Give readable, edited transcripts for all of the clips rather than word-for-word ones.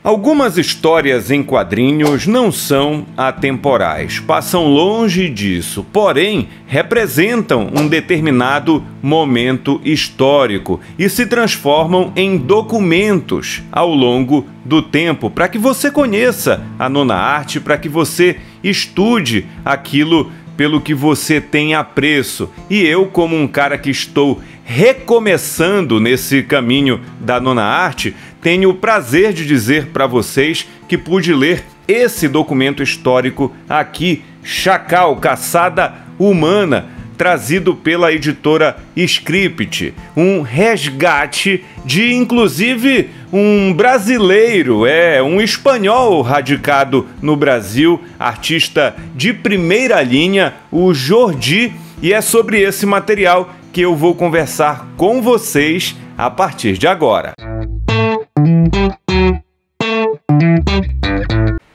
Algumas histórias em quadrinhos não são atemporais, passam longe disso, porém representam um determinado momento histórico e se transformam em documentos ao longo do tempo, para que você conheça a nona arte, para que você estude aquilo pelo que você tem apreço. E eu, como um cara que estou recomeçando nesse caminho da nona arte, tenho o prazer de dizer para vocês que pude ler esse documento histórico aqui, Chacal, Caçada Humana, trazido pela editora Script, um resgate de, inclusive, um brasileiro, um espanhol radicado no Brasil, artista de primeira linha, o Jordi, e é sobre esse material que eu vou conversar com vocês a partir de agora.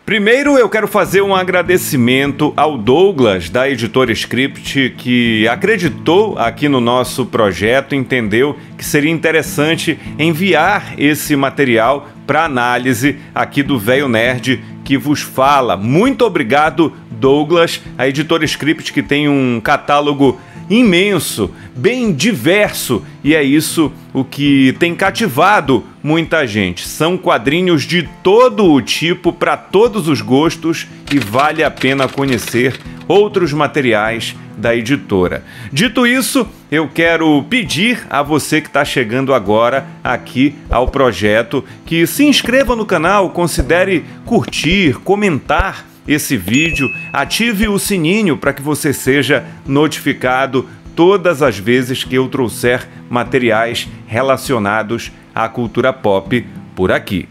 Primeiro eu quero fazer um agradecimento ao Douglas da editora Script, que acreditou aqui no nosso projeto, entendeu que seria interessante enviar esse material para análise aqui do Velho Nerd que vos fala. Muito obrigado, Douglas, a editora Script, que tem um catálogo imenso, bem diverso, e é isso o que tem cativado muita gente. São quadrinhos de todo o tipo, para todos os gostos, e vale a pena conhecer outros materiais da editora. Dito isso, eu quero pedir a você que está chegando agora aqui ao projeto que se inscreva no canal, considere curtir, comentar esse vídeo, ative o sininho para que você seja notificado todas as vezes que eu trouxer materiais relacionados à cultura pop por aqui.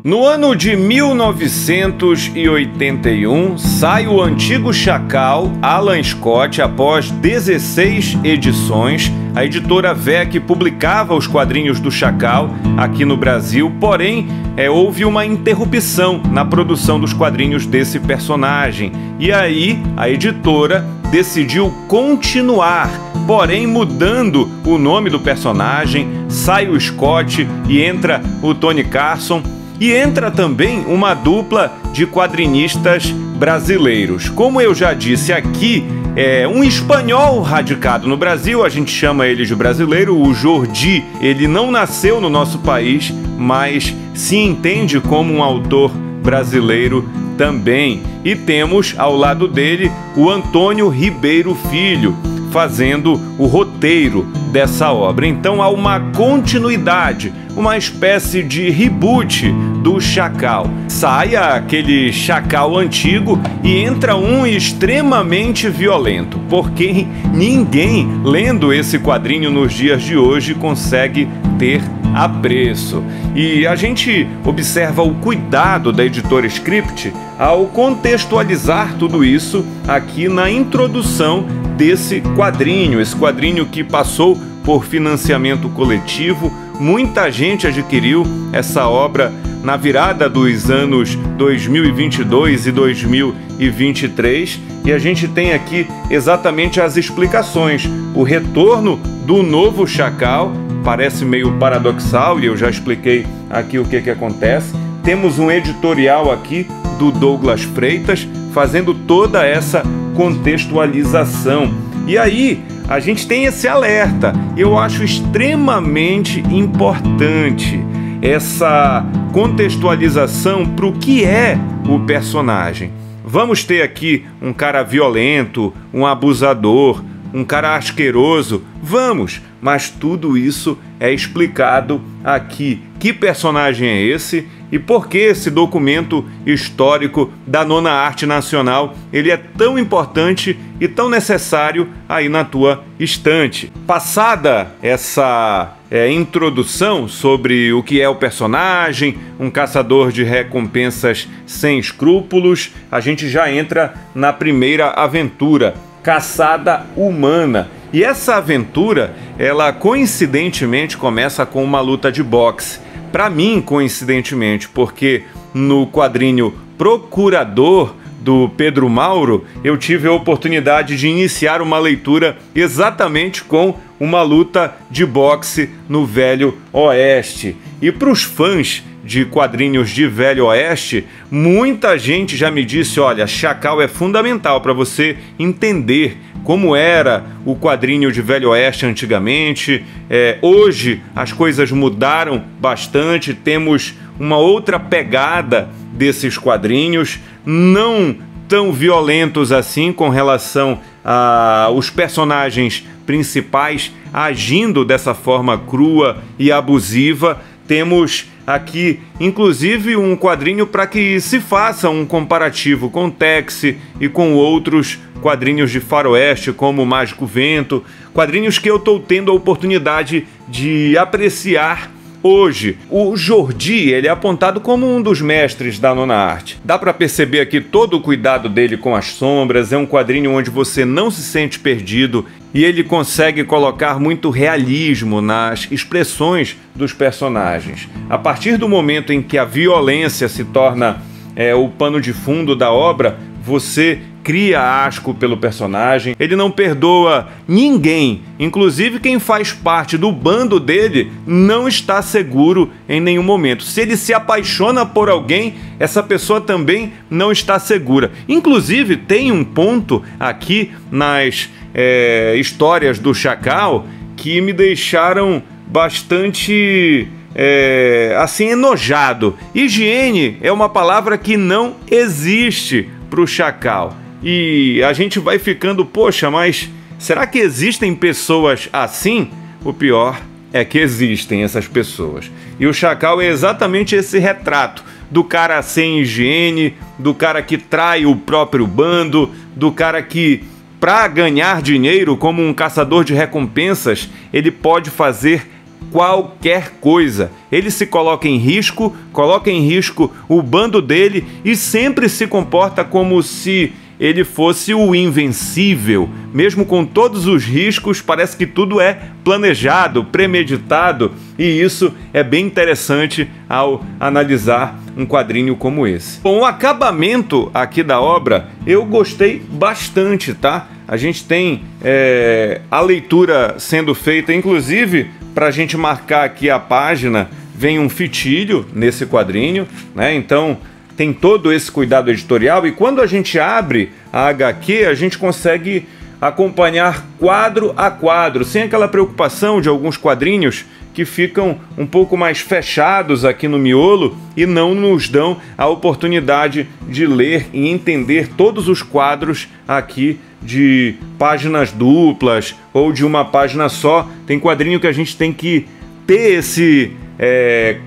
No ano de 1981, sai o antigo Chacal, Alan Scott, após 16 edições. A editora VEC publicava os quadrinhos do Chacal aqui no Brasil, porém houve uma interrupção na produção dos quadrinhos desse personagem. E aí a editora decidiu continuar, porém mudando o nome do personagem. Sai o Scott e entra o Tony Carson. E entra também uma dupla de quadrinistas brasileiros. Como eu já disse aqui, um espanhol radicado no Brasil, a gente chama ele de brasileiro, o Jordi. Ele não nasceu no nosso país, mas se entende como um autor brasileiro também. E temos ao lado dele o Antônio Ribeiro Filho, fazendo o roteiro dessa obra. Então há uma continuidade, uma espécie de reboot do Chacal. Sai aquele Chacal antigo e entra um extremamente violento, porque ninguém lendo esse quadrinho nos dias de hoje consegue ter apreço. E a gente observa o cuidado da editora Script ao contextualizar tudo isso aqui na introdução desse quadrinho, esse quadrinho que passou por financiamento coletivo. Muita gente adquiriu essa obra na virada dos anos 2022 e 2023, e a gente tem aqui exatamente as explicações. O retorno do novo Chacal parece meio paradoxal, e eu já expliquei aqui o que acontece. Temos um editorial aqui do Douglas Freitas fazendo toda essa contextualização. E aí a gente tem esse alerta. Eu acho extremamente importante essa contextualização para o que é o personagem. Vamos ter aqui um cara violento, um abusador, um cara asqueroso? Vamos, mas tudo isso é explicado aqui. Que personagem é esse e por que esse documento histórico da nona arte nacional ele é tão importante e tão necessário aí na tua estante. Passada essa introdução sobre o que é o personagem, um caçador de recompensas sem escrúpulos, a gente já entra na primeira aventura, Caçada Humana. E essa aventura, ela coincidentemente começa com uma luta de boxe. Para mim, coincidentemente, porque no quadrinho Procurador do Pedro Mauro, eu tive a oportunidade de iniciar uma leitura exatamente com uma luta de boxe no Velho Oeste. E para os fãs de quadrinhos de Velho Oeste, muita gente já me disse, olha, Chacal é fundamental para você entender como era o quadrinho de Velho Oeste antigamente. Hoje as coisas mudaram bastante, temos uma outra pegada desses quadrinhos, não tão violentos assim com relação aos personagens principais agindo dessa forma crua e abusiva. Temos aqui, inclusive, um quadrinho para que se faça um comparativo com Tex e com outros quadrinhos de faroeste, como Mágico Vento, quadrinhos que eu estou tendo a oportunidade de apreciar hoje. O Jordi, ele é apontado como um dos mestres da nona arte. Dá para perceber aqui todo o cuidado dele com as sombras, é um quadrinho onde você não se sente perdido e ele consegue colocar muito realismo nas expressões dos personagens. A partir do momento em que a violência se torna o pano de fundo da obra, você cria asco pelo personagem, ele não perdoa ninguém, inclusive quem faz parte do bando dele não está seguro em nenhum momento. Se ele se apaixona por alguém, essa pessoa também não está segura. Inclusive tem um ponto aqui nas histórias do Chacal que me deixaram bastante assim enojado. Higiene é uma palavra que não existe para o Chacal. E a gente vai ficando, poxa, mas será que existem pessoas assim? O pior é que existem essas pessoas. E o Chacal é exatamente esse retrato do cara sem higiene, do cara que trai o próprio bando, do cara que, para ganhar dinheiro como um caçador de recompensas, ele pode fazer qualquer coisa. Ele se coloca em risco o bando dele e sempre se comporta como se ele fosse o invencível. Mesmo com todos os riscos, parece que tudo é planejado, premeditado, e isso é bem interessante ao analisar um quadrinho como esse. Bom, o acabamento aqui da obra eu gostei bastante, tá? A gente tem a leitura sendo feita, inclusive, para a gente marcar aqui a página, vem um fitilho nesse quadrinho, né? Então tem todo esse cuidado editorial, e quando a gente abre a HQ, a gente consegue acompanhar quadro a quadro, sem aquela preocupação de alguns quadrinhos que ficam um pouco mais fechados aqui no miolo e não nos dão a oportunidade de ler e entender todos os quadros aqui de páginas duplas ou de uma página só. Tem quadrinho que a gente tem que ter esse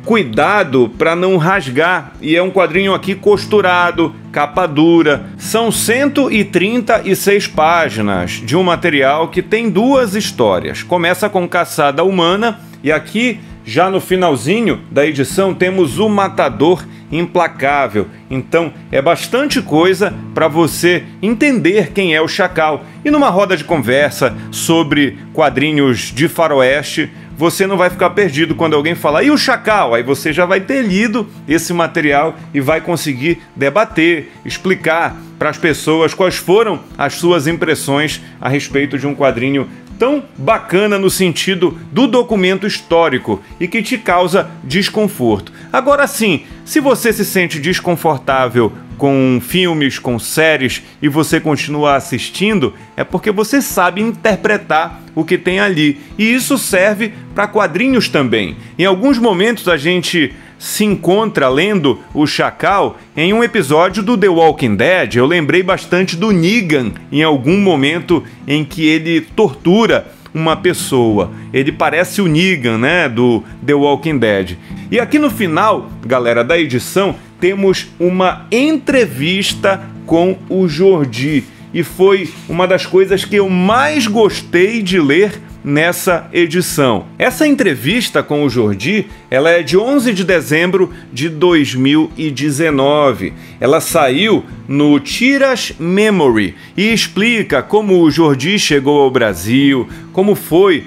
cuidado para não rasgar, e é um quadrinho aqui costurado, capa dura. São 136 páginas de um material que tem duas histórias. Começa com Caçada Humana e aqui já no finalzinho da edição temos O Matador Implacável. Então é bastante coisa para você entender quem é o Chacal. E numa roda de conversa sobre quadrinhos de faroeste, você não vai ficar perdido quando alguém falar "e o Chacal?" Aí você já vai ter lido esse material e vai conseguir debater, explicar para as pessoas quais foram as suas impressões a respeito de um quadrinho tão bacana no sentido do documento histórico e que te causa desconforto. Agora sim, se você se sente desconfortável com filmes, com séries, e você continua assistindo, é porque você sabe interpretar o que tem ali. E isso serve para quadrinhos também. Em alguns momentos a gente se encontra lendo o Chacal em um episódio do The Walking Dead. Eu lembrei bastante do Negan em algum momento em que ele tortura uma pessoa. Ele parece o Negan, né, do The Walking Dead. E aqui no final, galera, da edição, temos uma entrevista com o Jordi. E foi uma das coisas que eu mais gostei de ler nessa edição. Essa entrevista com o Jordi, ela é de 11 de dezembro de 2019. Ela saiu no Tiras Memory e explica como o Jordi chegou ao Brasil, como foi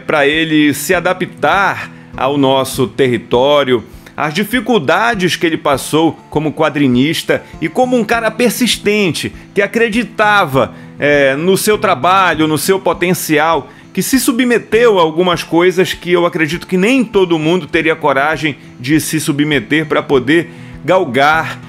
para ele se adaptar ao nosso território, as dificuldades que ele passou como quadrinista e como um cara persistente, que acreditava no seu trabalho, no seu potencial, que se submeteu a algumas coisas que eu acredito que nem todo mundo teria coragem de se submeter para poder galgar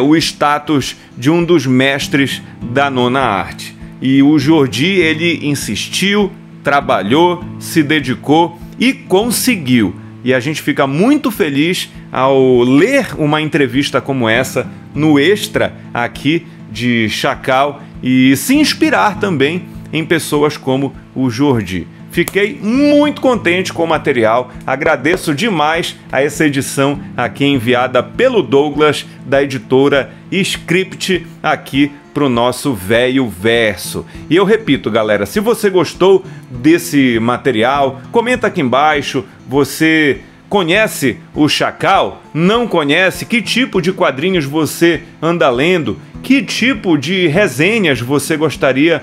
o status de um dos mestres da nona arte. E o Jordi, ele insistiu, trabalhou, se dedicou e conseguiu. E a gente fica muito feliz ao ler uma entrevista como essa no Extra aqui de Chacal e se inspirar também em pessoas como o Jordi. Fiquei muito contente com o material, agradeço demais a essa edição aqui enviada pelo Douglas, da editora Script, aqui para o nosso Velho Verso. E eu repito, galera, se você gostou desse material, comenta aqui embaixo. Você conhece o Chacal? Não conhece? Que tipo de quadrinhos você anda lendo? Que tipo de resenhas você gostaria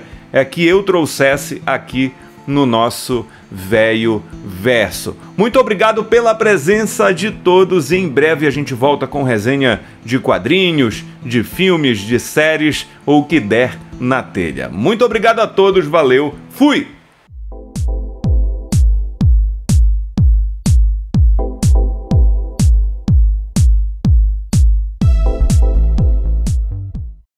que eu trouxesse aqui no nosso Velho Verso? Muito obrigado pela presença de todos e em breve a gente volta com resenha de quadrinhos, de filmes, de séries ou o que der na telha. Muito obrigado a todos, valeu, fui!